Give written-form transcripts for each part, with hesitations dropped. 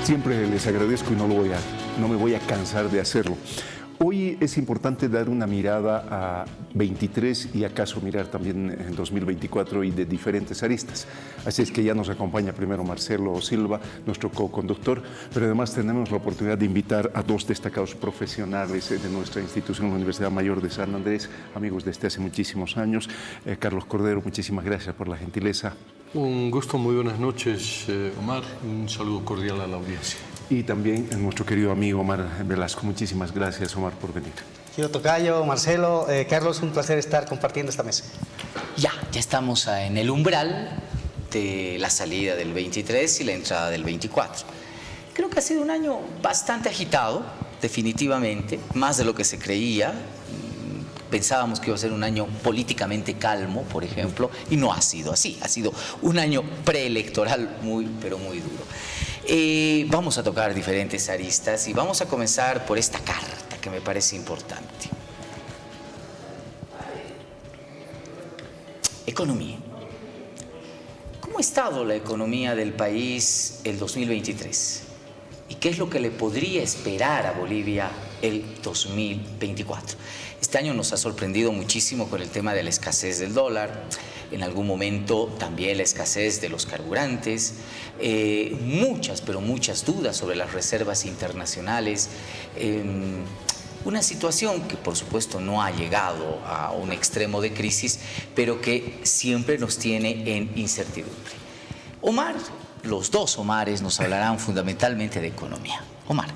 Siempre les agradezco y no me voy a cansar de hacerlo. Hoy es importante dar una mirada a 23 y acaso mirar también en 2024 y de diferentes aristas. Así es que ya nos acompaña primero Marcelo Silva, nuestro co-conductor, pero además tenemos la oportunidad de invitar a dos destacados profesionales de nuestra institución, la Universidad Mayor de San Andrés, amigos desde hace muchísimos años. Carlos Cordero, muchísimas gracias por la gentileza. Un gusto, muy buenas noches, Omar. Un saludo cordial a la audiencia. Y también a nuestro querido amigo Omar Velasco. Muchísimas gracias, Omar, por venir. Quiero tocayo, Marcelo, Carlos, un placer estar compartiendo esta mesa. Ya estamos en el umbral de la salida del 23 y la entrada del 24. Creo que ha sido un año bastante agitado, definitivamente, más de lo que se creía. Pensábamos que iba a ser un año políticamente calmo, por ejemplo, y no ha sido así. Ha sido un año preelectoral pero muy duro. Vamos a tocar diferentes aristas y vamos a comenzar por esta carta que me parece importante. Economía. ¿Cómo ha estado la economía del país el 2023? ¿Y qué es lo que le podría esperar a Bolivia el 2024? Este año nos ha sorprendido muchísimo con el tema de la escasez del dólar, en algún momento también la escasez de los carburantes, muchas dudas sobre las reservas internacionales, una situación que por supuesto no ha llegado a un extremo de crisis, pero que siempre nos tiene en incertidumbre. Omar, los dos Omares nos hablarán fundamentalmente de economía. Omar.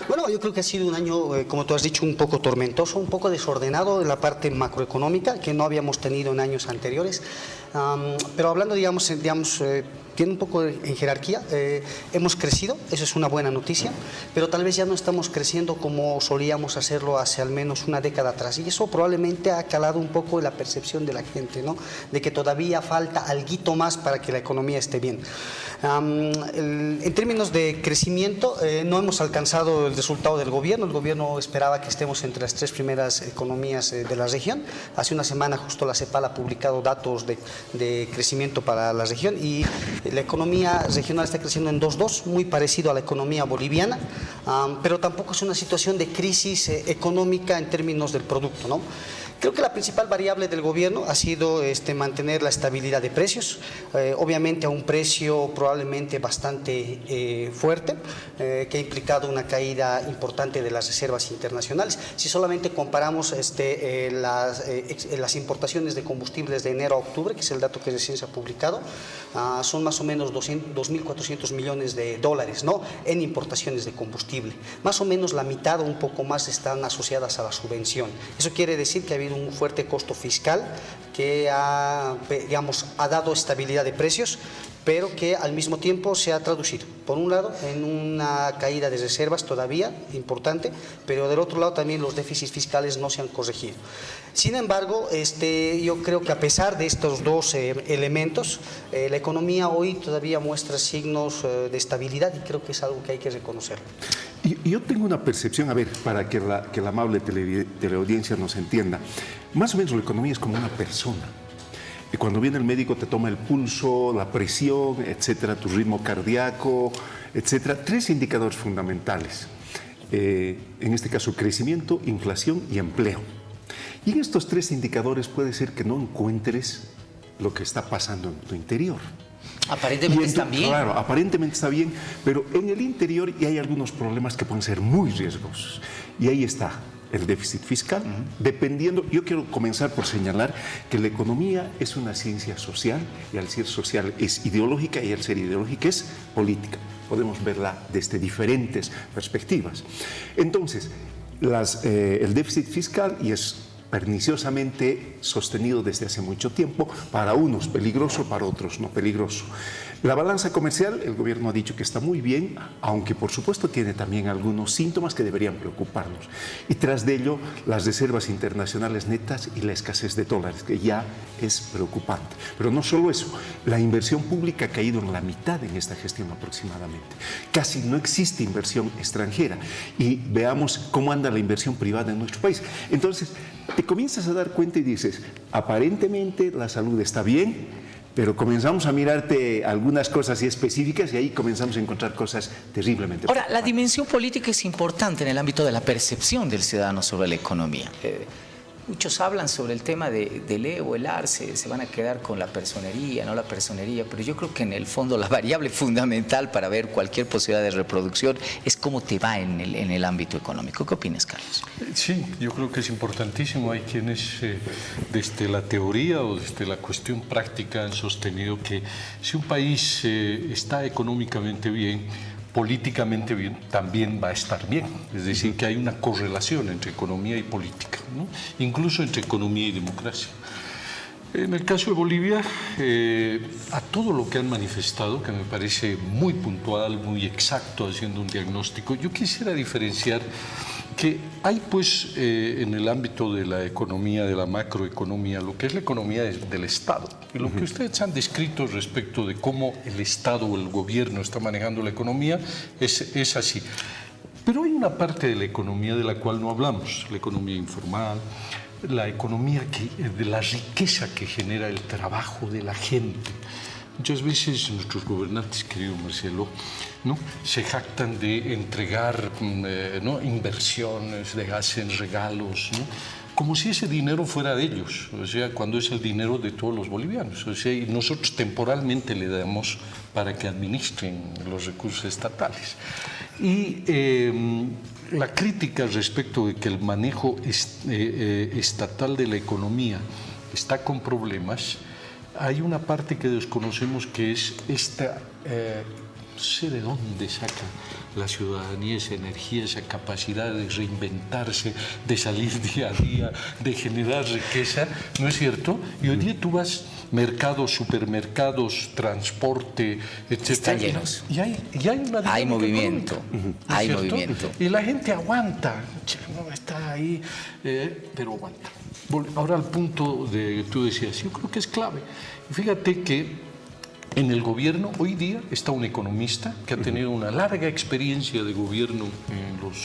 Bueno, yo creo que ha sido un año, como tú has dicho, un poco tormentoso, un poco desordenado en la parte macroeconómica, que no habíamos tenido en años anteriores. Pero hablando, tiene un poco en jerarquía, hemos crecido, eso es una buena noticia, pero tal vez ya no estamos creciendo como solíamos hacerlo hace al menos una década atrás, y eso probablemente ha calado un poco en la percepción de la gente, ¿no? De que todavía falta alguito más para que la economía esté bien. En términos de crecimiento, no hemos alcanzado el resultado del gobierno. El gobierno esperaba que estemos entre las tres primeras economías de la región. Hace una semana justo la CEPAL ha publicado datos de crecimiento para la región y la economía regional está creciendo en 2,2, muy parecido a la economía boliviana, pero tampoco es una situación de crisis económica en términos del producto, ¿no? Creo que la principal variable del gobierno ha sido mantener la estabilidad de precios, obviamente a un precio probablemente bastante fuerte, que ha implicado una caída importante de las reservas internacionales. Si solamente comparamos las importaciones de combustibles de enero a octubre, que es el dato que recién se ha publicado, son más o menos 2.400 millones de dólares, ¿no?, en importaciones de combustible. Más o menos la mitad o un poco más están asociadas a la subvención. Eso quiere decir que ha habido un fuerte costo fiscal que ha dado estabilidad de precios, pero que al mismo tiempo se ha traducido, por un lado, en una caída de reservas todavía importante, pero del otro lado también los déficits fiscales no se han corregido. Sin embargo, yo creo que a pesar de estos dos elementos, la economía hoy todavía muestra signos de estabilidad y creo que es algo que hay que reconocer. Yo tengo una percepción, a ver, para que la amable teleaudiencia nos entienda, más o menos la economía es como una persona. Y cuando viene el médico te toma el pulso, la presión, etcétera, tu ritmo cardíaco, etcétera. Tres indicadores fundamentales. En este caso, crecimiento, inflación y empleo. Y en estos tres indicadores puede ser que no encuentres lo que está pasando en tu interior. Aparentemente está bien. Claro, aparentemente está bien, pero en el interior ya hay algunos problemas que pueden ser muy riesgosos. Y ahí está el déficit fiscal, dependiendo. Yo quiero comenzar por señalar que la economía es una ciencia social, y al ser social es ideológica, y al ser ideológica es política. Podemos verla desde diferentes perspectivas. Entonces, el déficit fiscal, y es perniciosamente sostenido desde hace mucho tiempo, para unos peligroso, para otros no peligroso. La balanza comercial, el gobierno ha dicho que está muy bien, aunque por supuesto tiene también algunos síntomas que deberían preocuparnos. Y tras de ello, las reservas internacionales netas y la escasez de dólares, que ya es preocupante. Pero no solo eso, la inversión pública ha caído en la mitad en esta gestión aproximadamente. Casi no existe inversión extranjera. Y veamos cómo anda la inversión privada en nuestro país. Entonces, te comienzas a dar cuenta y dices, aparentemente la salud está bien, pero comenzamos a mirarte algunas cosas específicas y ahí comenzamos a encontrar cosas terriblemente Ahora, la preocupantes. dimensión política es importante en el ámbito de la percepción del ciudadano sobre la economía. Muchos hablan sobre el tema del E o el AR, se van a quedar con la personería, no la personería, pero yo creo que en el fondo la variable fundamental para ver cualquier posibilidad de reproducción es cómo te va en el ámbito económico. ¿Qué opinas, Carlos? Sí, yo creo que es importantísimo. Hay quienes desde la teoría o desde la cuestión práctica han sostenido que si un país está económicamente bien, políticamente bien, también va a estar bien. Es decir, que hay una correlación entre economía y política, ¿no? Incluso entre economía y democracia. En el caso de Bolivia, a todo lo que han manifestado, que me parece muy puntual, muy exacto, haciendo un diagnóstico, yo quisiera diferenciar que hay pues en el ámbito de la economía, de la macroeconomía, lo que es la economía del Estado. Y lo que ustedes han descrito respecto de cómo el Estado o el gobierno está manejando la economía es así. Pero hay una parte de la economía de la cual no hablamos, la economía informal, la economía de la riqueza que genera el trabajo de la gente. Muchas veces nuestros gobernantes, querido Marcelo, ¿no?, se jactan de entregar ¿no?, inversiones, de hacen regalos, ¿no?, como si ese dinero fuera de ellos, o sea, cuando es el dinero de todos los bolivianos. O sea, y nosotros temporalmente le damos para que administren los recursos estatales. Y la crítica respecto de que el manejo estatal de la economía está con problemas, hay una parte que desconocemos, que es esta, no sé de dónde saca la ciudadanía esa energía, esa capacidad de reinventarse, de salir día a día, de generar riqueza, ¿no es cierto? Y hoy día tú vas mercados, supermercados, transporte, etc. Están llenos. Y hay una Hay dinámica movimiento, económica, ¿no es hay cierto? movimiento. Y la gente aguanta, no está ahí, pero aguanta. Ahora al punto de tú decías, yo creo que es clave. Fíjate que en el gobierno hoy día está un economista que ha tenido una larga experiencia de gobierno en los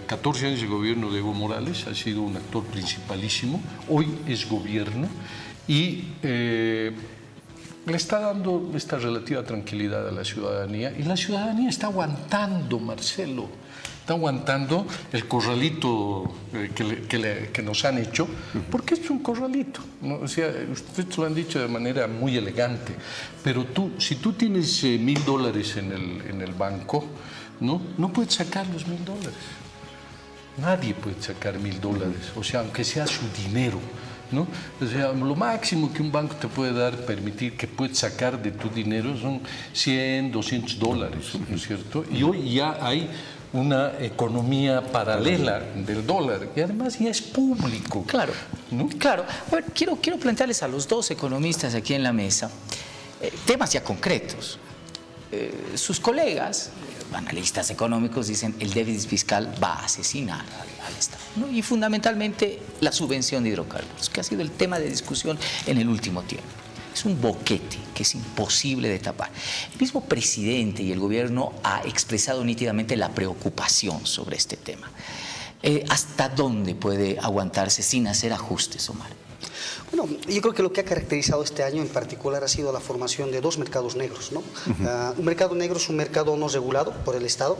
14 años de gobierno de Evo Morales, ha sido un actor principalísimo, hoy es gobierno y le está dando esta relativa tranquilidad a la ciudadanía, y la ciudadanía está aguantando, Marcelo, está aguantando el corralito que nos han hecho, porque es un corralito, ¿no? O sea, ustedes lo han dicho de manera muy elegante, pero si tú tienes $1,000 en el banco, no puedes sacar los $1,000. Nadie puede sacar $1,000, o sea, aunque sea su dinero, ¿no? O sea, lo máximo que un banco te puede dar, permitir que puedes sacar de tu dinero son $100, $200, ¿no es cierto? Y hoy ya hay una economía paralela del dólar, y además ya es público. Claro, ¿no? Claro. A ver, quiero plantearles a los dos economistas aquí en la mesa temas ya concretos. Sus colegas, analistas económicos, dicen el déficit fiscal va a asesinar al Estado, ¿no? Y fundamentalmente la subvención de hidrocarburos, que ha sido el tema de discusión en el último tiempo. Es un boquete que es imposible de tapar. El mismo presidente y el gobierno ha expresado nítidamente la preocupación sobre este tema. ¿Hasta dónde puede aguantarse sin hacer ajustes, Omar? Bueno, yo creo que lo que ha caracterizado este año en particular ha sido la formación de dos mercados negros, ¿no? Un mercado negro es un mercado no regulado por el Estado,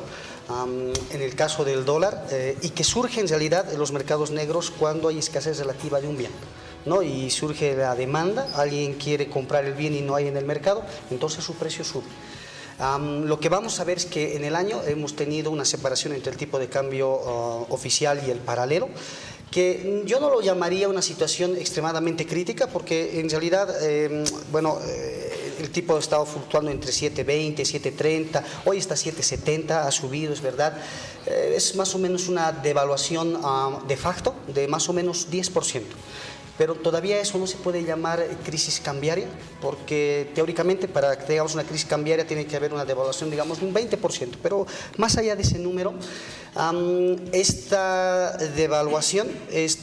en el caso del dólar, y que surge en realidad en los mercados negros cuando hay escasez relativa de un bien, ¿no? Y surge la demanda, alguien quiere comprar el bien y no hay en el mercado, entonces su precio sube. Lo que vamos a ver es que en el año hemos tenido una separación entre el tipo de cambio oficial y el paralelo, que yo no lo llamaría una situación extremadamente crítica, porque en realidad, el tipo ha estado fluctuando entre 7.20, 7.30, hoy está 7.70, ha subido, es verdad. Es más o menos una devaluación de facto de más o menos 10%. Pero todavía eso no se puede llamar crisis cambiaria, porque teóricamente para que tengamos una crisis cambiaria tiene que haber una devaluación, digamos, de un 20%. Pero más allá de ese número, esta devaluación, ese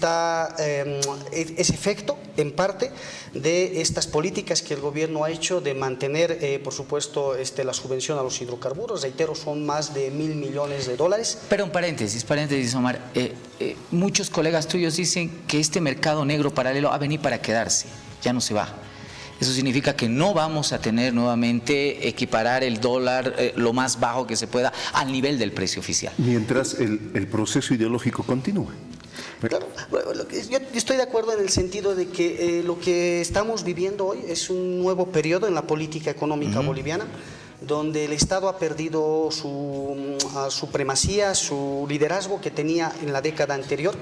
efecto, en parte, de estas políticas que el gobierno ha hecho de mantener, por supuesto, la subvención a los hidrocarburos. Reitero, son más de $1.000 millones. Pero un paréntesis, Omar. Muchos colegas tuyos dicen que este mercado negro paralelo ha venido para quedarse, ya no se va. Es Eso significa que no vamos a tener nuevamente equiparar el dólar lo más bajo que se pueda al nivel del precio oficial. Mientras el proceso ideológico continúe. Claro, yo estoy de acuerdo en el sentido de que lo que estamos viviendo hoy es un nuevo periodo en la política económica boliviana, donde el Estado ha perdido su supremacía, su liderazgo que tenía en la década anterior.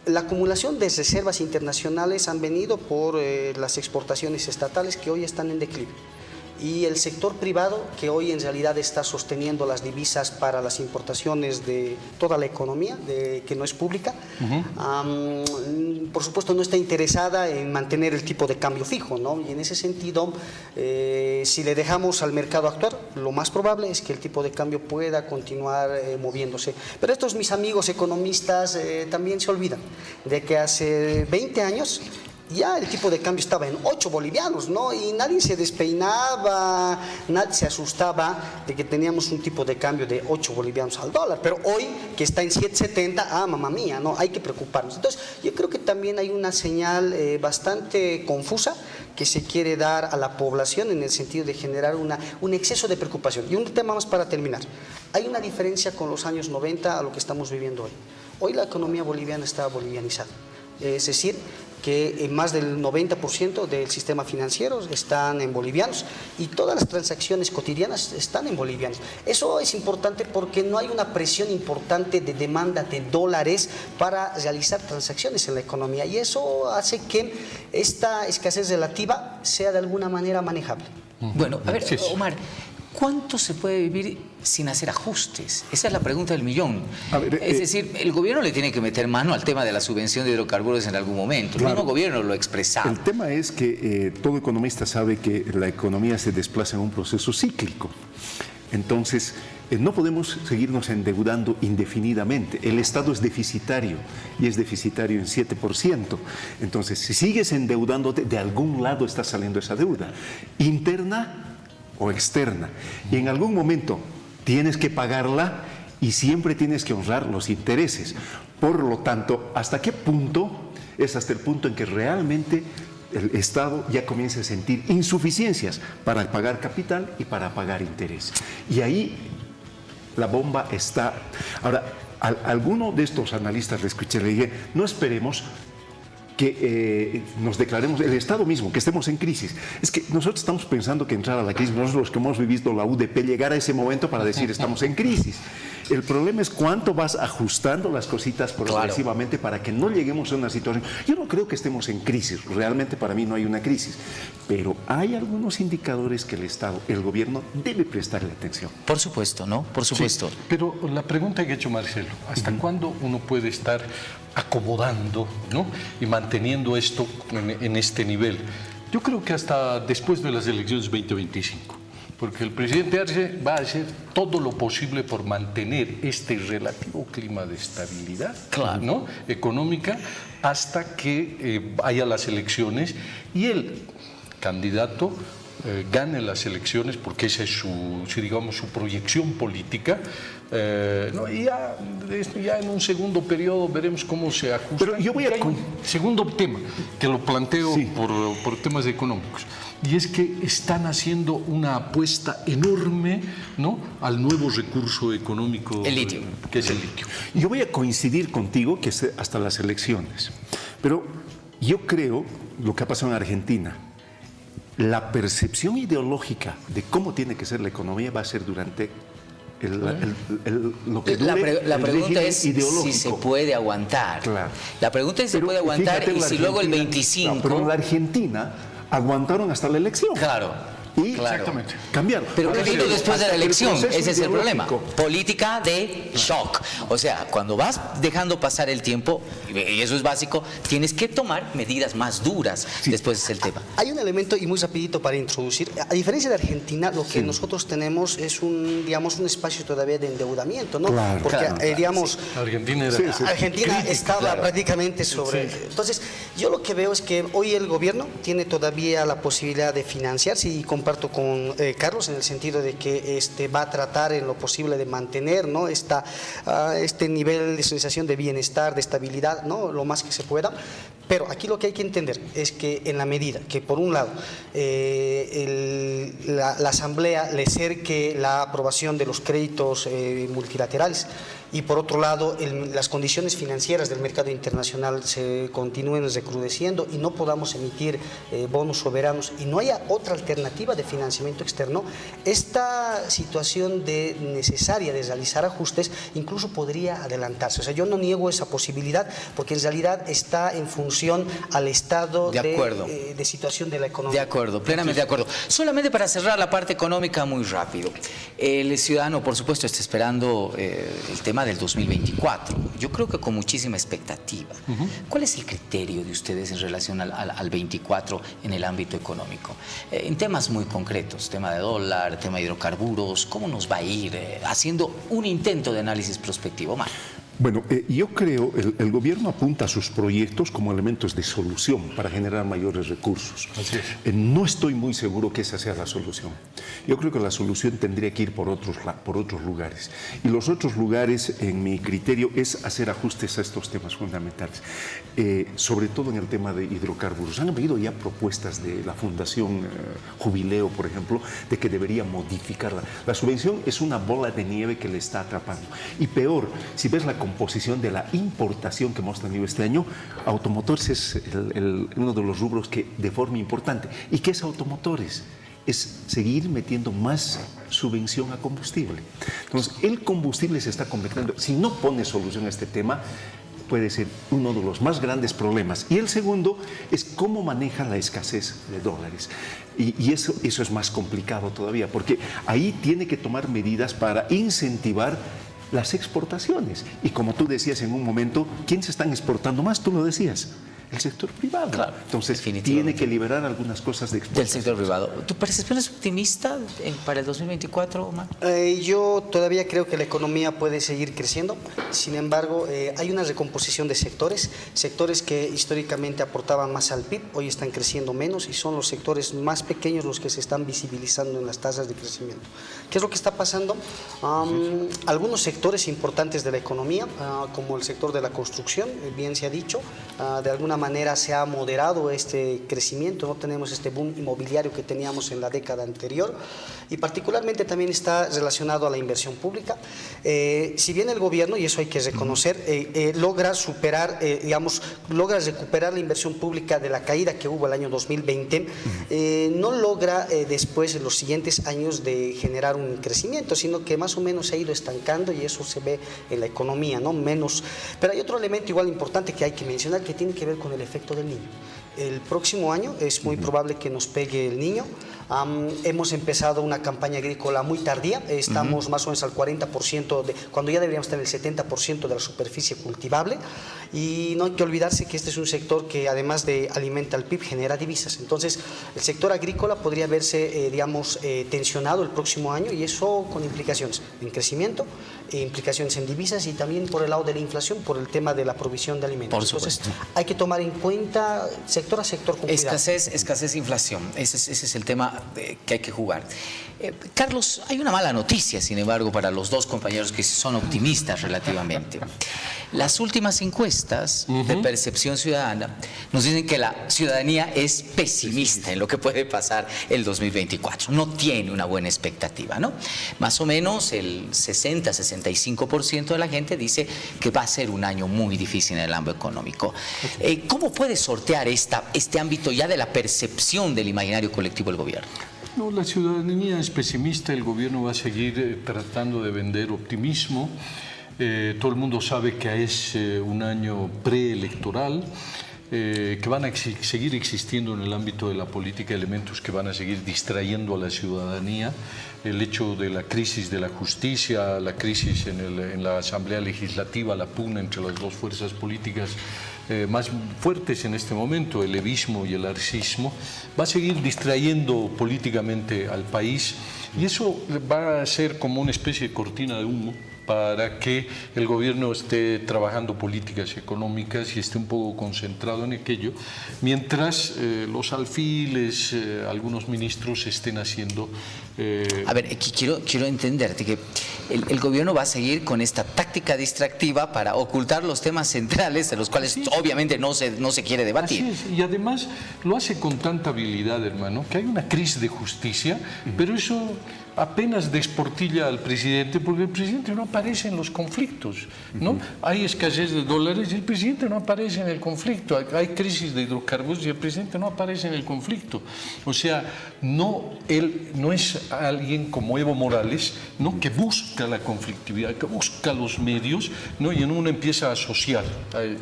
La acumulación de reservas internacionales han venido por las exportaciones estatales que hoy están en declive. Y el sector privado, que hoy en realidad está sosteniendo las divisas para las importaciones de toda la economía, que no es pública, por supuesto no está interesada en mantener el tipo de cambio fijo, ¿no? Y en ese sentido, si le dejamos al mercado actuar, lo más probable es que el tipo de cambio pueda continuar moviéndose. Pero estos mis amigos economistas también se olvidan de que hace 20 años ya el tipo de cambio estaba en 8 bolivianos, ¿no? Y nadie se despeinaba, nadie se asustaba de que teníamos un tipo de cambio de 8 bolivianos al dólar. Pero hoy, que está en 7.70, mamá mía, ¿no? Hay que preocuparnos. Entonces, yo creo que también hay una señal bastante confusa que se quiere dar a la población en el sentido de generar un exceso de preocupación. Y un tema más para terminar. Hay una diferencia con los años 90 a lo que estamos viviendo hoy. Hoy la economía boliviana está bolivianizada. Es decir, que más del 90% del sistema financiero están en bolivianos y todas las transacciones cotidianas están en bolivianos. Eso es importante porque no hay una presión importante de demanda de dólares para realizar transacciones en la economía, y eso hace que esta escasez relativa sea de alguna manera manejable. Bueno, a ver, Omar, ¿cuánto se puede vivir sin hacer ajustes? Esa es la pregunta del millón. Es decir, el gobierno le tiene que meter mano al tema de la subvención de hidrocarburos en algún momento. Claro, el mismo gobierno lo ha expresado. El tema es que todo economista sabe que la economía se desplaza en un proceso cíclico. Entonces, no podemos seguirnos endeudando indefinidamente. El Estado es deficitario y es deficitario en 7%. Entonces, si sigues endeudándote, de algún lado está saliendo esa deuda, interna o externa. Y en algún momento tienes que pagarla y siempre tienes que honrar los intereses. Por lo tanto, ¿hasta qué punto? Es hasta el punto en que realmente el Estado ya comienza a sentir insuficiencias para pagar capital y para pagar interés. Y ahí la bomba está. Ahora, a alguno de estos analistas le escuché, le dije, no esperemos que nos declaremos, el Estado mismo, que estemos en crisis. Es que nosotros estamos pensando que entrar a la crisis, nosotros los que hemos vivido la UDP, llegar a ese momento para decir estamos en crisis. El problema es cuánto vas ajustando las cositas progresivamente para que no lleguemos a una situación. Yo no creo que estemos en crisis, realmente para mí no hay una crisis, pero hay algunos indicadores que el Estado, el gobierno debe prestarle atención. Por supuesto, ¿no? Por supuesto. Sí, pero la pregunta que ha hecho Marcelo, ¿hasta cuándo uno puede estar acomodando, ¿no?, y manteniendo esto en este nivel? Yo creo que hasta después de las elecciones 2025. Porque el presidente Arce va a hacer todo lo posible por mantener este relativo clima de estabilidad, claro, ¿no?, económica, hasta que haya las elecciones y el candidato gane las elecciones, porque esa es digamos, su proyección política. No, y ya en un segundo periodo veremos cómo se ajusta. Pero yo voy a... Segundo tema, que lo planteo sí, por temas económicos, y es que están haciendo una apuesta enorme, ¿no?, al nuevo recurso económico, el litio, que es el litio. Yo voy a coincidir contigo que es hasta las elecciones, pero yo creo lo que ha pasado en Argentina. La percepción ideológica de cómo tiene que ser la economía va a ser durante lo que dure la pregunta es ideológico. Si se puede aguantar. Claro. La pregunta es si se puede aguantar, y si luego el 25... No, pero en la Argentina aguantaron hasta la elección. Claro. Y exactamente, cambiaron. Pero ¿qué vino después de la elección? Ese es el problema. Ideológico. Política de shock. O sea, cuando vas dejando pasar el tiempo, y eso es básico, tienes que tomar medidas más duras. Sí. Después es el tema. Hay un elemento, y muy rapidito para introducir. A diferencia de Argentina, lo que nosotros tenemos es un espacio todavía de endeudamiento, ¿no? Claro, porque, digamos, sí. Argentina estaba prácticamente sobre... Sí. Entonces, yo lo que veo es que hoy el gobierno tiene todavía la posibilidad de financiarse, y comparto con Carlos en el sentido de que va a tratar en lo posible de mantener, ¿no?, este nivel de sensación de bienestar, de estabilidad, ¿no?, lo más que se pueda. Pero aquí lo que hay que entender es que en la medida que, por un lado, la Asamblea le cerque la aprobación de los créditos multilaterales, y por otro lado las condiciones financieras del mercado internacional se continúen recrudeciendo y no podamos emitir bonos soberanos y no haya otra alternativa de financiamiento externo, esta situación necesaria de realizar ajustes incluso podría adelantarse. O sea, yo no niego esa posibilidad porque en realidad está en función al estado de situación de la economía. De acuerdo, plenamente de acuerdo. Solamente para cerrar la parte económica muy rápido. El ciudadano, por supuesto, está esperando el tema del 2024. Yo creo que con muchísima expectativa. ¿Cuál es el criterio de ustedes en relación al 24 en el ámbito económico? En temas muy concretos, tema de dólar, tema de hidrocarburos, ¿cómo nos va a ir haciendo un intento de análisis prospectivo? Bueno, yo creo el gobierno apunta a sus proyectos como elementos de solución para generar mayores recursos. Así es. No estoy muy seguro que esa sea la solución. Yo creo que la solución tendría que ir por otros lugares. Y los otros lugares, en mi criterio, es hacer ajustes a estos temas fundamentales. Sobre todo en el tema de hidrocarburos. Han habido ya propuestas de la Fundación Jubileo, por ejemplo, de que debería modificarla. La subvención es una bola de nieve que le está atrapando. Y peor, si ves la composición de la importación que hemos tenido este año, automotores es uno de los rubros que de forma importante. ¿Y qué es automotores? Es seguir metiendo más subvención a combustible. Entonces, el combustible se está convirtiendo, si no pone solución a este tema, puede ser uno de los más grandes problemas. Y el segundo es cómo maneja la escasez de dólares. Y eso es más complicado todavía, porque ahí tiene que tomar medidas para incentivar las exportaciones. Y como tú decías en un momento, ¿quién se están exportando más? Tú lo decías. El sector privado. Claro, entonces tiene que liberar algunas cosas de exportación. Del sector privado. ¿Tu percepción es optimista para el 2024, Omar? Yo todavía creo que la economía puede seguir creciendo. Sin embargo, hay una recomposición de sectores que históricamente aportaban más al PIB, hoy están creciendo menos y son los sectores más pequeños los que se están visibilizando en las tasas de crecimiento. ¿Qué es lo que está pasando? Algunos sectores importantes de la economía, como el sector de la construcción, bien se ha dicho, de alguna manera se ha moderado este crecimiento, no tenemos este boom inmobiliario que teníamos en la década anterior y particularmente también está relacionado a la inversión pública. Si bien el gobierno, y eso hay que reconocer, logra recuperar la inversión pública de la caída que hubo el año 2020, no logra después en los siguientes años de generar un crecimiento, sino que más o menos se ha ido estancando y eso se ve en la economía, ¿no? Menos. Pero hay otro elemento igual importante que hay que mencionar que tiene que ver con el efecto del niño. El próximo año es muy probable que nos pegue el niño. Hemos empezado una campaña agrícola muy tardía, estamos más o menos al 40%, cuando ya deberíamos tener el 70% de la superficie cultivable y no hay que olvidarse que este es un sector que además de alimenta al PIB genera divisas. Entonces el sector agrícola podría verse tensionado el próximo año y eso con implicaciones en crecimiento, implicaciones en divisas y también por el lado de la inflación, por el tema de la provisión de alimentos. Por supuesto. Entonces hay que tomar en cuenta sector a sector con cuidado. Escasez, inflación, ese es el tema que hay que jugar. Carlos, hay una mala noticia, sin embargo, para los dos compañeros que son optimistas relativamente. Las últimas encuestas de percepción ciudadana nos dicen que la ciudadanía es pesimista en lo que puede pasar el 2024. No tiene una buena expectativa, ¿no? Más o menos el 60-65% de la gente dice que va a ser un año muy difícil en el ámbito económico. ¿Cómo puede sortear este ámbito ya de la percepción del imaginario colectivo del gobierno? No, la ciudadanía es pesimista, el gobierno va a seguir tratando de vender optimismo. Todo el mundo sabe que es un año preelectoral, que van a seguir existiendo en el ámbito de la política elementos que van a seguir distrayendo a la ciudadanía. El hecho de la crisis de la justicia, la crisis en la Asamblea Legislativa, la pugna entre las dos fuerzas políticas más fuertes en este momento, el levismo y el arcismo, va a seguir distrayendo políticamente al país y eso va a ser como una especie de cortina de humo para que el gobierno esté trabajando políticas económicas y esté un poco concentrado en aquello, mientras los alfiles, algunos ministros estén haciendo... A ver, quiero entenderte que el gobierno va a seguir con esta táctica distractiva para ocultar los temas centrales de los cuales obviamente no se quiere debatir. Así es, y además lo hace con tanta habilidad, hermano, que hay una crisis de justicia, pero eso apenas desportilla al presidente, porque el presidente no aparece en los conflictos, ¿no? Hay escasez de dólares y el presidente no aparece en el conflicto. Hay crisis de hidrocarburos y el presidente no aparece en el conflicto. O sea, él no es alguien como Evo Morales, ¿no?, que busca la conflictividad, que busca los medios, ¿no?, y en uno empieza a asociar,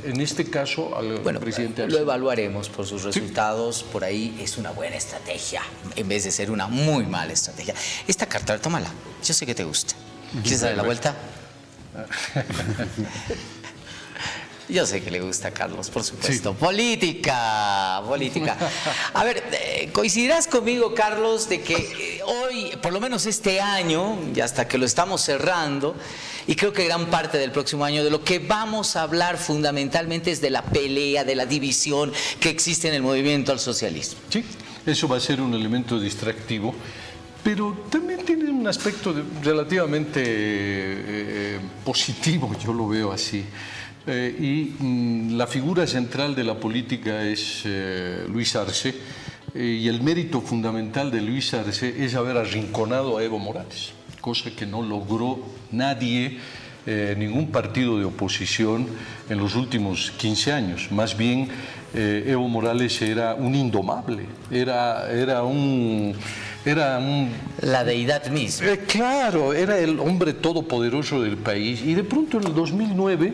en este caso, al presidente. Lo evaluaremos por sus resultados. Por ahí es una buena estrategia, en vez de ser una muy mala estrategia. Esta carta, tómala. Yo sé que te gusta. ¿Quieres darle la vuelta? Yo sé que le gusta a Carlos, por supuesto. Sí. Política. A ver, coincidirás conmigo, Carlos, de que hoy, por lo menos este año, y hasta que lo estamos cerrando, y creo que gran parte del próximo año, de lo que vamos a hablar fundamentalmente es de la pelea, de la división que existe en el movimiento al socialismo. Sí, eso va a ser un elemento distractivo, pero también tiene un aspecto relativamente positivo, yo lo veo así. La figura central de la política es Luis Arce, y el mérito fundamental de Luis Arce es haber arrinconado a Evo Morales, cosa que no logró nadie, ningún partido de oposición en los últimos 15 años. Más bien, Evo Morales era un indomable, era un... La deidad misma. Claro, era el hombre todopoderoso del país, y de pronto en el 2009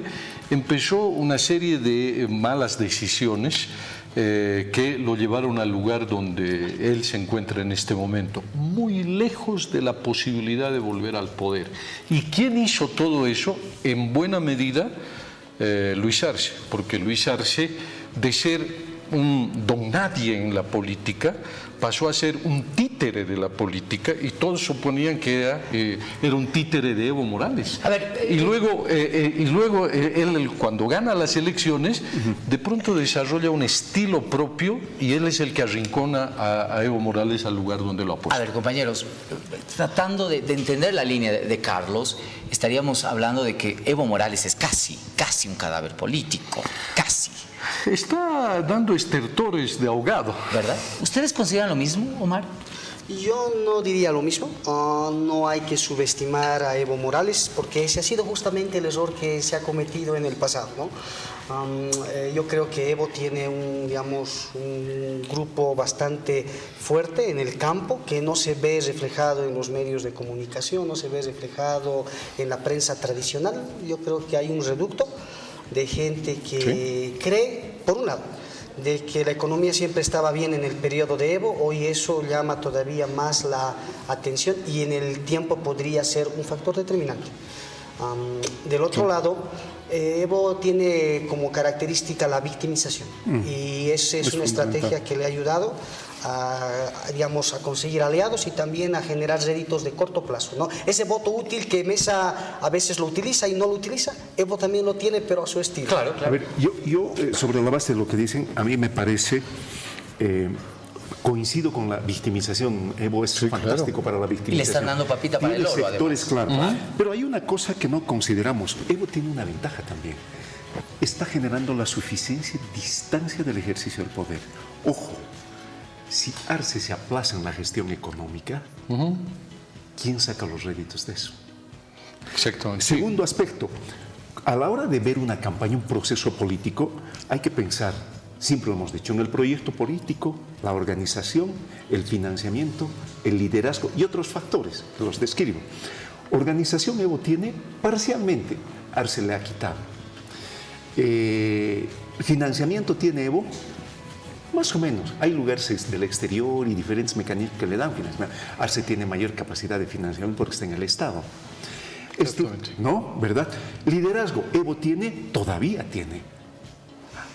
empezó una serie de malas decisiones que lo llevaron al lugar donde él se encuentra en este momento, muy lejos de la posibilidad de volver al poder. ¿Y quién hizo todo eso? En buena medida Luis Arce, porque Luis Arce, de ser un don nadie en la política, pasó a ser un títere de la política, y todos suponían que era un títere de Evo Morales. A ver, y luego él, cuando gana las elecciones, de pronto desarrolla un estilo propio, y él es el que arrincona a Evo Morales al lugar donde lo ha puesto. A ver, compañeros, tratando de entender la línea de Carlos, estaríamos hablando de que Evo Morales es casi un cadáver político, casi. Está dando estertores de ahogado. ¿Verdad? ¿Ustedes consideran lo mismo, Omar? Yo no diría lo mismo. No hay que subestimar a Evo Morales, porque ese ha sido justamente el error que se ha cometido en el pasado, ¿no? Yo creo que Evo tiene un grupo bastante fuerte en el campo, que no se ve reflejado en los medios de comunicación, no se ve reflejado en la prensa tradicional. Yo creo que hay un reducto de gente que cree, por un lado, de que la economía siempre estaba bien en el periodo de Evo. Hoy eso llama todavía más la atención, y en el tiempo podría ser un factor determinante. Del otro lado, Evo tiene como característica la victimización, y esa es una estrategia que le ha ayudado a conseguir aliados y también a generar réditos de corto plazo, ¿no? Ese voto útil que Mesa a veces lo utiliza y no lo utiliza, Evo también lo tiene, pero a su estilo. Claro. A ver, yo sobre la base de lo que dicen, a mí me parece... coincido con la victimización. Evo es fantástico para la victimización. Y le están dando papita para el oro, sectores, además. Claro. Pero hay una cosa que no consideramos. Evo tiene una ventaja también. Está generando la suficiente distancia del ejercicio del poder. Ojo, si Arce se aplaza en la gestión económica, ¿quién saca los réditos de eso? Exactamente. Segundo aspecto, a la hora de ver una campaña, un proceso político, hay que pensar, siempre lo hemos dicho, en el proyecto político, la organización, el financiamiento, el liderazgo y otros factores que los describo. Organización Evo tiene parcialmente, Arce le ha quitado. Financiamiento tiene Evo, más o menos. Hay lugares del exterior y diferentes mecanismos que le dan financiamiento. Arce tiene mayor capacidad de financiamiento porque está en el Estado. ¿No? ¿Verdad? Liderazgo, Evo todavía tiene.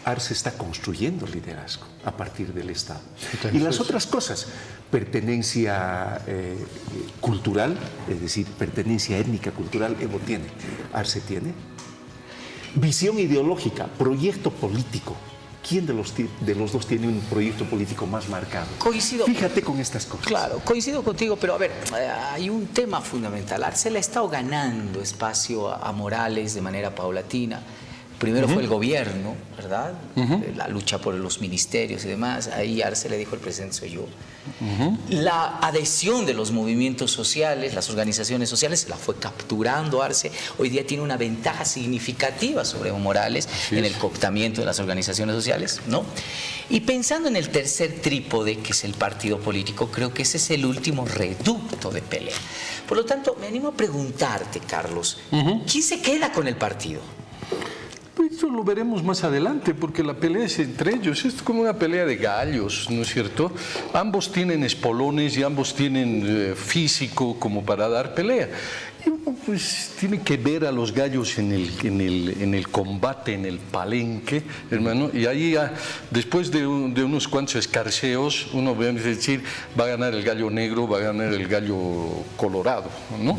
Arce está construyendo liderazgo a partir del Estado. Y las otras cosas, pertenencia cultural, es decir, pertenencia étnica cultural, Evo tiene, Arce tiene. Visión ideológica, proyecto político. ¿Quién de los dos tiene un proyecto político más marcado? Coincido. Fíjate con estas cosas. Claro, coincido contigo, pero a ver, hay un tema fundamental. Arce le ha estado ganando espacio a Morales de manera paulatina. Primero fue el gobierno, ¿verdad? La lucha por los ministerios y demás. Ahí Arce le dijo: el presidente soy yo. La adhesión de los movimientos sociales, las organizaciones sociales, la fue capturando Arce. Hoy día tiene una ventaja significativa sobre Evo Morales en el cooptamiento de las organizaciones sociales, ¿no? Y pensando en el tercer trípode, que es el partido político, creo que ese es el último reducto de pelea. Por lo tanto, me animo a preguntarte, Carlos, ¿quién se queda con el partido? Esto lo veremos más adelante, porque la pelea es entre ellos. Es como una pelea de gallos, ¿no es cierto? Ambos tienen espolones y ambos tienen físico como para dar pelea. Y pues tiene que ver a los gallos en el combate, en el palenque, hermano. Y ahí, después de unos cuantos escarceos, uno va a decir: va a ganar el gallo negro, va a ganar el gallo colorado, ¿no?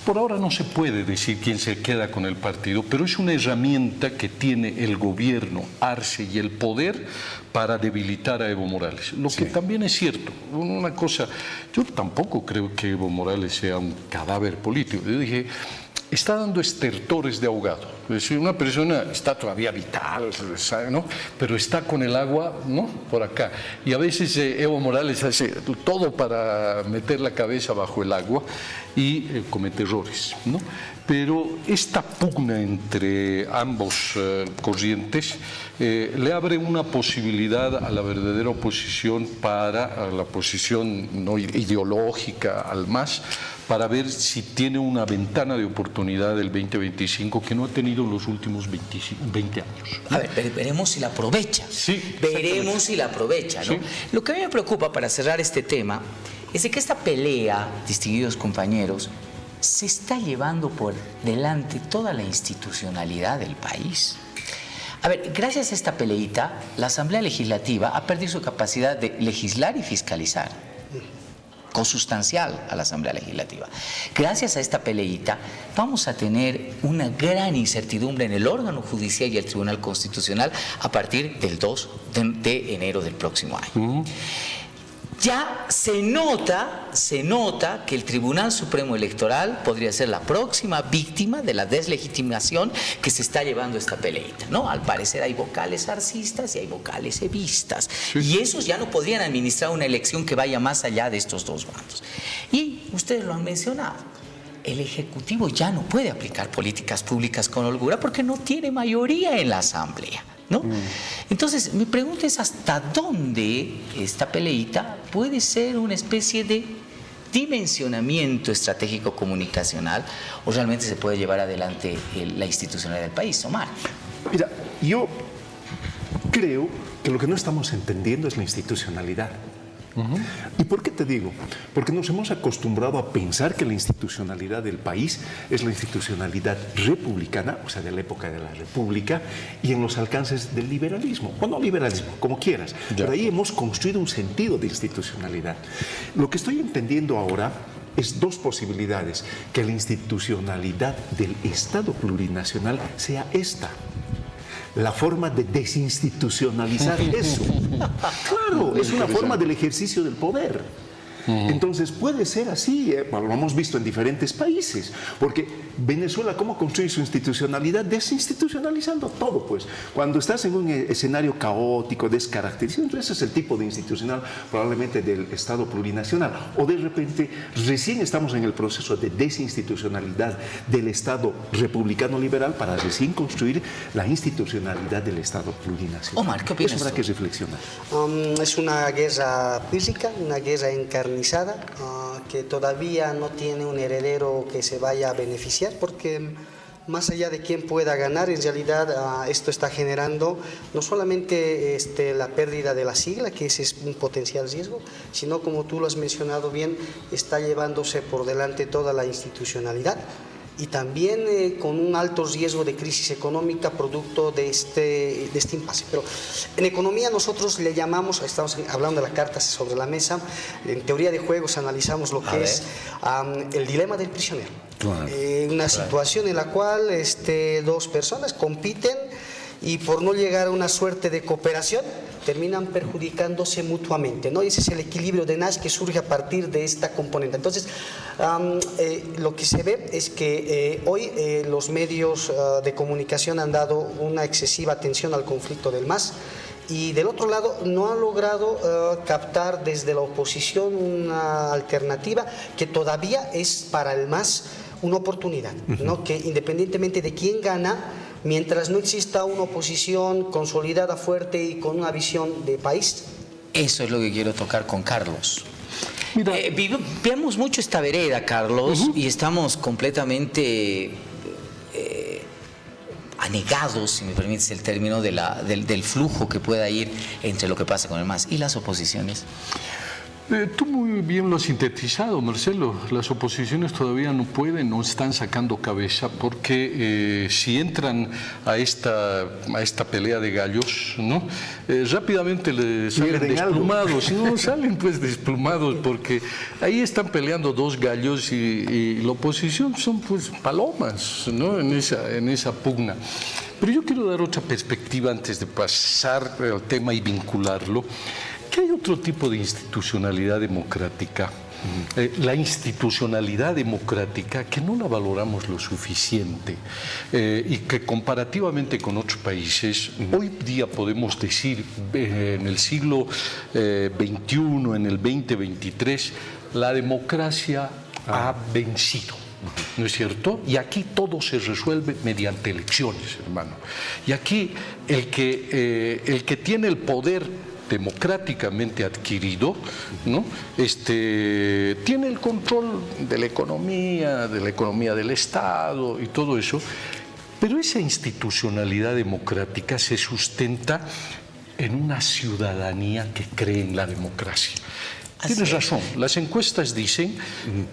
Por ahora no se puede decir quién se queda con el partido, pero es una herramienta que tiene el gobierno, Arce y el poder para debilitar a Evo Morales. Lo que también es cierto, una cosa, yo tampoco creo que Evo Morales sea un cadáver político. Yo dije, está dando estertores de ahogado. Es decir, una persona está todavía vital, ¿no? Pero está con el agua, ¿no?, por acá. Y a veces Evo Morales hace todo para meter la cabeza bajo el agua y comete errores, ¿no? Pero esta pugna entre ambos corrientes le abre una posibilidad a la verdadera oposición, a la oposición no ideológica al MAS, para ver si tiene una ventana de oportunidad del 2025 que no ha tenido en los últimos 20 años. A ver, veremos si la aprovecha. Sí, veremos si la aprovecha, ¿no? Sí. Lo que a mí me preocupa, para cerrar este tema, es de que esta pelea, distinguidos compañeros, se está llevando por delante toda la institucionalidad del país. A ver, gracias a esta peleita, la Asamblea Legislativa ha perdido su capacidad de legislar y fiscalizar, consustancial a la Asamblea Legislativa. Gracias a esta peleita vamos a tener una gran incertidumbre en el órgano judicial y el Tribunal Constitucional a partir del 2 de enero del próximo año. Ya se nota que el Tribunal Supremo Electoral podría ser la próxima víctima de la deslegitimación que se está llevando esta peleita, ¿no? Al parecer hay vocales arcistas y hay vocales evistas, y esos ya no podrían administrar una elección que vaya más allá de estos dos bandos. Y ustedes lo han mencionado, el Ejecutivo ya no puede aplicar políticas públicas con holgura porque no tiene mayoría en la Asamblea, ¿no? Entonces, mi pregunta es: ¿hasta dónde esta peleita puede ser una especie de dimensionamiento estratégico comunicacional, o realmente se puede llevar adelante la institucionalidad del país? Omar. Mira, yo creo que lo que no estamos entendiendo es la institucionalidad. ¿Y por qué te digo? Porque nos hemos acostumbrado a pensar que la institucionalidad del país es la institucionalidad republicana, o sea, de la época de la República, y en los alcances del liberalismo, o no liberalismo, como quieras. Pero ahí hemos construido un sentido de institucionalidad. Lo que estoy entendiendo ahora es dos posibilidades: que la institucionalidad del Estado plurinacional sea esta, la forma de desinstitucionalizar eso. Claro, es una forma del ejercicio del poder. Entonces puede ser así, lo hemos visto en diferentes países, porque Venezuela, ¿cómo construye su institucionalidad? Desinstitucionalizando todo, pues. Cuando estás en un escenario caótico, descaracterizado, entonces ese es el tipo de institucional probablemente del Estado plurinacional. O de repente, recién estamos en el proceso de desinstitucionalidad del Estado republicano liberal para recién construir la institucionalidad del Estado plurinacional. Omar, ¿qué opinas? Eso habrá que reflexionar. Es una guerra física, una guerra encarnizada, que todavía no tiene un heredero que se vaya a beneficiar, porque más allá de quién pueda ganar, en realidad esto está generando no solamente la pérdida de la sigla, que ese es un potencial riesgo, sino, como tú lo has mencionado bien, está llevándose por delante toda la institucionalidad. y también con un alto riesgo de crisis económica producto de este impasse. Pero en economía nosotros le llamamos, estamos hablando de la carta sobre la mesa, en teoría de juegos analizamos lo que es el dilema del prisionero. Claro. Una situación en la cual dos personas compiten y por no llegar a una suerte de cooperación terminan perjudicándose mutuamente, ¿no? Y ese es el equilibrio de Nash que surge a partir de esta componente. Entonces, lo que se ve es que hoy los medios de comunicación han dado una excesiva atención al conflicto del MAS, y del otro lado no han logrado captar desde la oposición una alternativa que todavía es para el MAS una oportunidad, ¿no? Que independientemente de quién gana, mientras no exista una oposición consolidada, fuerte y con una visión de país. Eso es lo que quiero tocar con Carlos. Mira, Vemos mucho esta vereda, Carlos, y estamos completamente anegados, si me permites el término, del flujo que pueda ir entre lo que pasa con el MAS y las oposiciones. Tú muy bien lo has sintetizado, Marcelo. Las oposiciones todavía no pueden, no están sacando cabeza, porque si entran a esta pelea de gallos, ¿no? Rápidamente le salen desplumados, no salen pues desplumados, porque ahí están peleando dos gallos y la oposición son pues palomas, ¿no? En esa pugna. Pero yo quiero dar otra perspectiva antes de pasar al tema y vincularlo. Que hay otro tipo de institucionalidad democrática, la institucionalidad democrática que no la valoramos lo suficiente y que comparativamente con otros países, hoy día podemos decir en el siglo XXI, en el 2023, la democracia ha vencido. ¿No es cierto? Y aquí todo se resuelve mediante elecciones, hermano. Y aquí el que tiene el poder democráticamente adquirido, ¿no? Tiene el control de la economía del Estado y todo eso, pero esa institucionalidad democrática se sustenta en una ciudadanía que cree en la democracia. Tienes razón, las encuestas dicen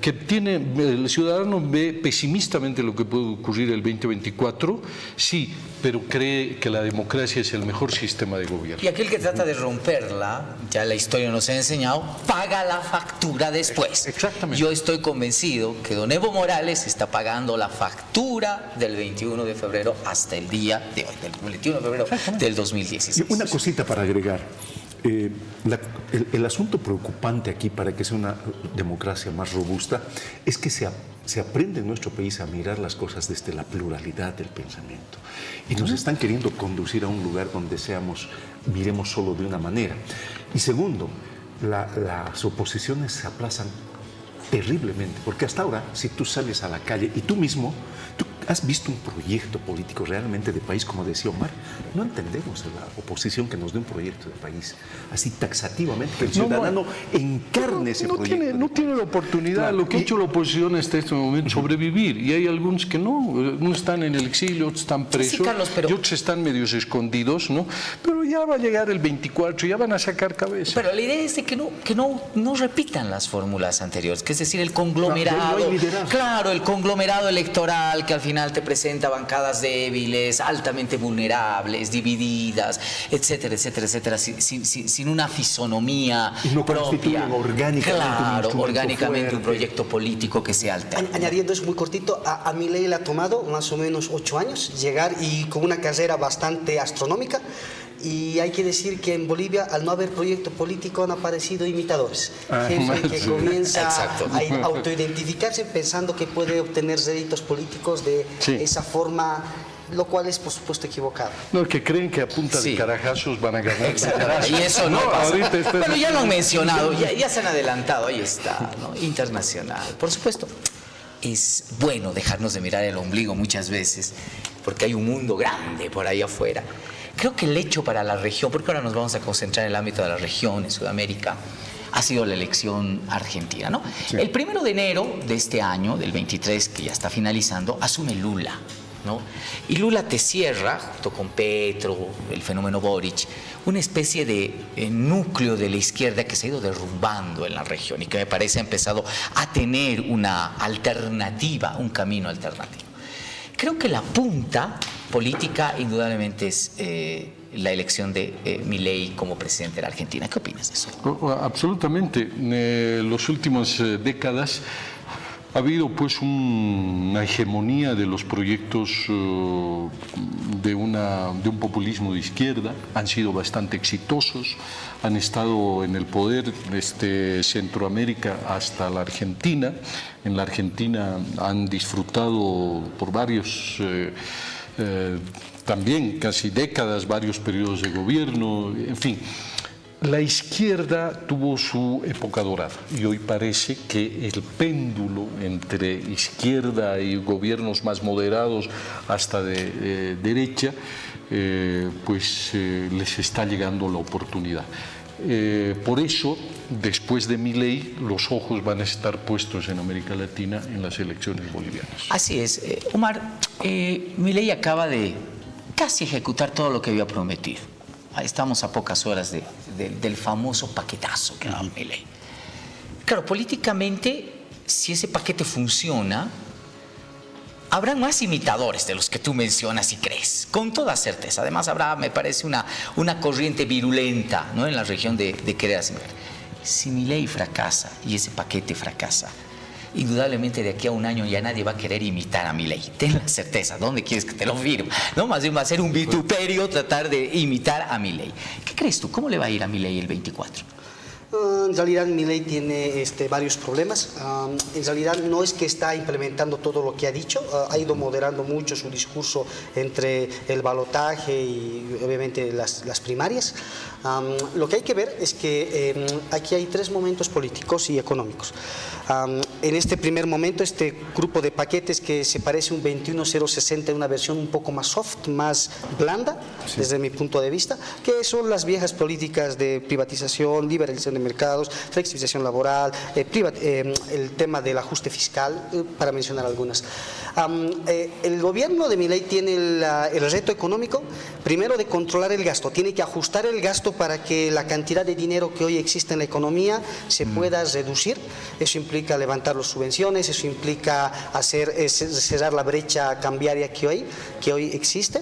que el ciudadano ve pesimistamente lo que puede ocurrir el 2024, sí, pero cree que la democracia es el mejor sistema de gobierno. Y aquel que trata de romperla, ya la historia nos ha enseñado, paga la factura después. Exactamente. Yo estoy convencido que don Evo Morales está pagando la factura del 21 de febrero hasta el día de hoy, del 21 de febrero del 2016. Y una cosita para agregar. El asunto preocupante aquí para que sea una democracia más robusta es que se aprende en nuestro país a mirar las cosas desde la pluralidad del pensamiento. Y nos están queriendo conducir a un lugar donde miremos solo de una manera. Y segundo, las oposiciones se aplazan terriblemente, porque hasta ahora, si tú sales a la calle y tú mismo, tú has visto un proyecto político realmente de país, como decía Omar, no entendemos a la oposición que nos dé un proyecto de país, así taxativamente, que el ciudadano encarne ese proyecto. No tiene la oportunidad, Claro. lo que ha hecho la oposición hasta este momento, sobrevivir, y hay algunos que no están en el exilio, otros están presos, Sí, Carlos, pero... y otros están medios escondidos, ¿no? Pero ya va a llegar el 24, ya van a sacar cabeza. Pero la idea es de que no repitan las fórmulas anteriores, que es decir, el conglomerado, No hay liderazgo. claro, el conglomerado electoral que al final te presenta bancadas débiles, altamente vulnerables, divididas, etcétera, etcétera, etcétera, sin una fisonomía Y no propia. constituyen orgánicamente un Claro, instrumento orgánicamente un fuerte. proyecto político que sea alterno. Añadiendo eso muy cortito, a Milei le ha tomado más o menos 8 años llegar y con una carrera bastante astronómica. Y hay que decir que en Bolivia, al no haber proyecto político, han aparecido imitadores. Gente que comienza Exacto. a autoidentificarse pensando que puede obtener réditos políticos de esa forma, lo cual es por supuesto equivocado. No, que creen que a punta de Sí. carajazos van a ganar. Exactamente, y eso no pasa. ahorita está- Pero ya lo han mencionado, ya se han adelantado, ahí está, ¿no? Internacional. Por supuesto, es bueno dejarnos de mirar el ombligo muchas veces, porque hay un mundo grande por ahí afuera. Creo que el hecho para la región, porque ahora nos vamos a concentrar en el ámbito de la región, en Sudamérica, ha sido la elección argentina, ¿no? Sí. El 1 de enero de este año, del 23, que ya está finalizando, asume Lula. ¿no? Y Lula te cierra, junto con Petro, el fenómeno Boric, una especie de núcleo de la izquierda que se ha ido derrumbando en la región y que me parece ha empezado a tener una alternativa, un camino alternativo. Creo que la punta política indudablemente es la elección de Milei como presidente de la Argentina. ¿Qué opinas de eso? Absolutamente. En las últimas décadas ha habido pues una hegemonía de los proyectos de un populismo de izquierda, han sido bastante exitosos, han estado en el poder desde Centroamérica hasta la Argentina. En la Argentina han disfrutado por varios también casi décadas, varios periodos de gobierno, en fin. La izquierda tuvo su época dorada y hoy parece que el péndulo entre izquierda y gobiernos más moderados hasta de derecha, les está llegando la oportunidad. Por eso, después de Milei, los ojos van a estar puestos en América Latina en las elecciones bolivianas. Así es. Omar, Milei acaba de casi ejecutar todo lo que había prometido. Estamos a pocas horas del famoso paquetazo que ha dado Milei. Claro, políticamente, si ese paquete funciona, habrán más imitadores de los que tú mencionas y crees, con toda certeza. Además, habrá, me parece, una corriente virulenta, ¿no?, en la región de querer asimilar. Si Milei fracasa y ese paquete fracasa, indudablemente de aquí a un año ya nadie va a querer imitar a Milei. Ten la certeza. ¿Dónde quieres que te lo firme? ¿No? Más bien va a ser un vituperio tratar de imitar a Milei. ¿Qué crees tú? ¿Cómo le va a ir a Milei el 24? En realidad Milei tiene varios problemas. En realidad no es que está implementando todo lo que ha dicho, ha ido moderando mucho su discurso entre el balotaje y obviamente las primarias. Lo que hay que ver es que aquí hay tres momentos políticos y económicos. En este primer momento, este grupo de paquetes que se parece un 21-060, una versión un poco más soft, más blanda, sí, desde mi punto de vista, que son las viejas políticas de privatización, liberalización de mercados, flexibilización laboral, el tema del ajuste fiscal, para mencionar algunas. El gobierno de Milei tiene el reto económico, primero de controlar el gasto, tiene que ajustar el gasto para que la cantidad de dinero que hoy existe en la economía se pueda reducir. Eso implica levantar las subvenciones, eso implica cerrar la brecha cambiaria que hoy existe.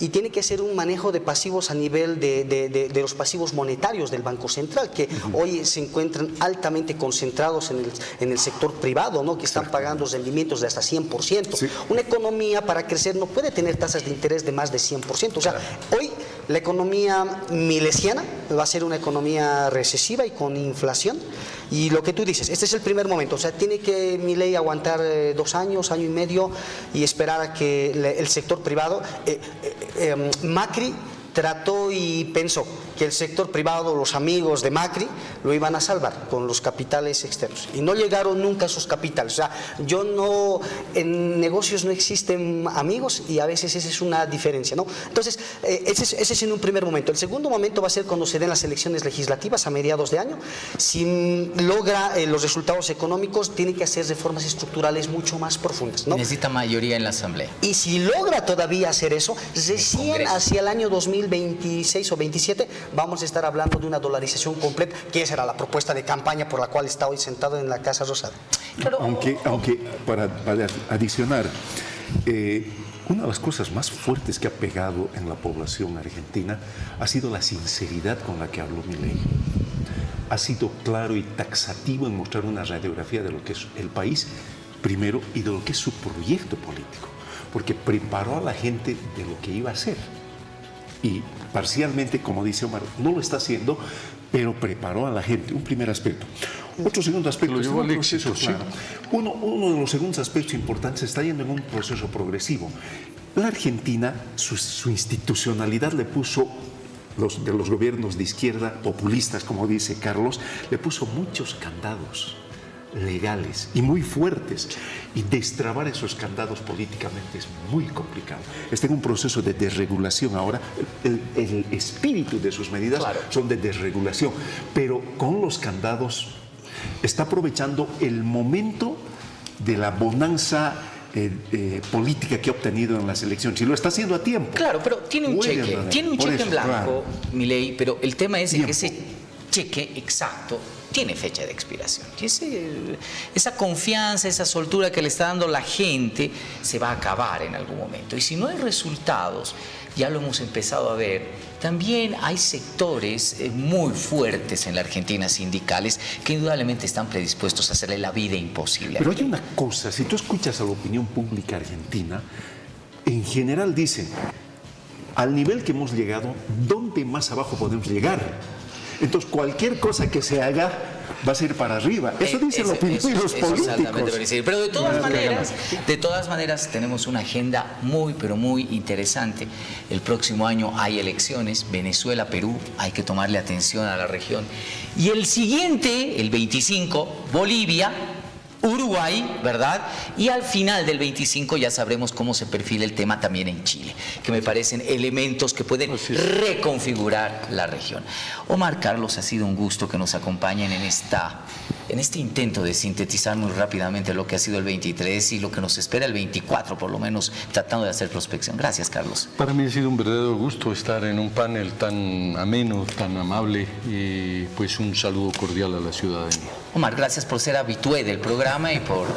Y tiene que hacer un manejo de pasivos a nivel de los pasivos monetarios del Banco Central, que hoy se encuentran altamente concentrados en el sector privado, ¿no?, que están pagando rendimientos de hasta 100%. Sí. Una economía para crecer no puede tener tasas de interés de más de 100%. O sea, hoy la economía milesiana va a ser una economía recesiva y con inflación. Y lo que tú dices, este es el primer momento, o sea, tiene que Milei aguantar 2 años, año y medio y esperar a que el sector privado, Macri trató y pensó que el sector privado, los amigos de Macri, lo iban a salvar con los capitales externos. Y no llegaron nunca esos capitales. O sea, en negocios no existen amigos y a veces esa es una diferencia, ¿no? Entonces, ese es en un primer momento. El segundo momento va a ser cuando se den las elecciones legislativas a mediados de año. Si logra los resultados económicos, tiene que hacer reformas estructurales mucho más profundas, ¿no? Necesita mayoría en la Asamblea. Y si logra todavía hacer eso, recién hacia el año 2026 o 27 vamos a estar hablando de una dolarización completa, que esa era la propuesta de campaña por la cual está hoy sentado en la Casa Rosada. Aunque para adicionar, una de las cosas más fuertes que ha pegado en la población argentina ha sido la sinceridad con la que habló Milei. Ha sido claro y taxativo en mostrar una radiografía de lo que es el país, primero, y de lo que es su proyecto político, porque preparó a la gente de lo que iba a hacer. Y parcialmente, como dice Omar, no lo está haciendo, pero preparó a la gente. Un primer aspecto. Otro segundo aspecto. Lo llevó al éxito, sí. Claro. Uno de los segundos aspectos importantes está yendo en un proceso progresivo. La Argentina, su institucionalidad le puso, de los gobiernos de izquierda, populistas, como dice Carlos, le puso muchos candados legales y muy fuertes, y destrabar esos candados políticamente es muy complicado. Está en un proceso de desregulación ahora. El espíritu de sus medidas, claro, son de desregulación, pero con los candados está aprovechando el momento de la bonanza política que ha obtenido en las elecciones y lo está haciendo a tiempo. Claro, pero tiene un Muy cheque, bien, tiene un por cheque eso, en blanco, claro. Milei, pero el tema es de que Tiempo. ese cheque exacto tiene fecha de expiración. Y esa confianza, esa soltura que le está dando la gente se va a acabar en algún momento. Y si no hay resultados, ya lo hemos empezado a ver, también hay sectores muy fuertes en la Argentina, sindicales, que indudablemente están predispuestos a hacerle la vida imposible. Pero hay una cosa, si tú escuchas a la opinión pública argentina, en general dicen, al nivel que hemos llegado, ¿dónde más abajo podemos llegar? Entonces, cualquier cosa que se haga va a ser para arriba. Eso dice la opinión de los políticos. Pero de todas maneras tenemos una agenda muy, pero muy interesante. El próximo año hay elecciones, Venezuela, Perú, hay que tomarle atención a la región. Y el siguiente, el 25, Bolivia, Uruguay, ¿verdad? Y al final del 25 ya sabremos cómo se perfila el tema también en Chile, que me parecen elementos que pueden reconfigurar la región. Omar, Carlos, ha sido un gusto que nos acompañen en este intento de sintetizar muy rápidamente lo que ha sido el 23 y lo que nos espera el 24, por lo menos tratando de hacer prospección. Gracias, Carlos. Para mí ha sido un verdadero gusto estar en un panel tan ameno, tan amable y pues un saludo cordial a la ciudadanía. Omar, gracias por ser habitué del programa y por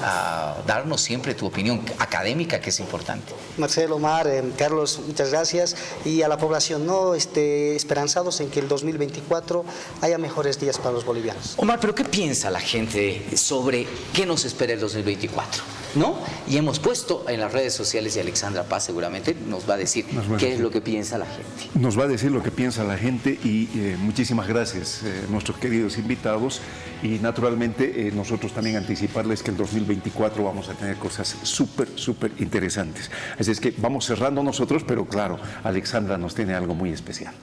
darnos siempre tu opinión académica, que es importante. Marcelo, Omar, Carlos, muchas gracias. Y a la población, ¿no? Esperanzados en que el 2024 haya mejores días para los bolivianos. Omar, ¿pero qué piensa la gente sobre qué nos espera el 2024? ¿No? Y hemos puesto en las redes sociales, y Alexandra Paz seguramente nos va a decir qué es lo que piensa la gente. Nos va a decir lo que piensa la gente y muchísimas gracias, nuestros queridos invitados. Y naturalmente nosotros también anticiparles que el 2024 vamos a tener cosas súper interesantes. Así es que vamos cerrando nosotros, pero claro, Alexandra nos tiene algo muy especial.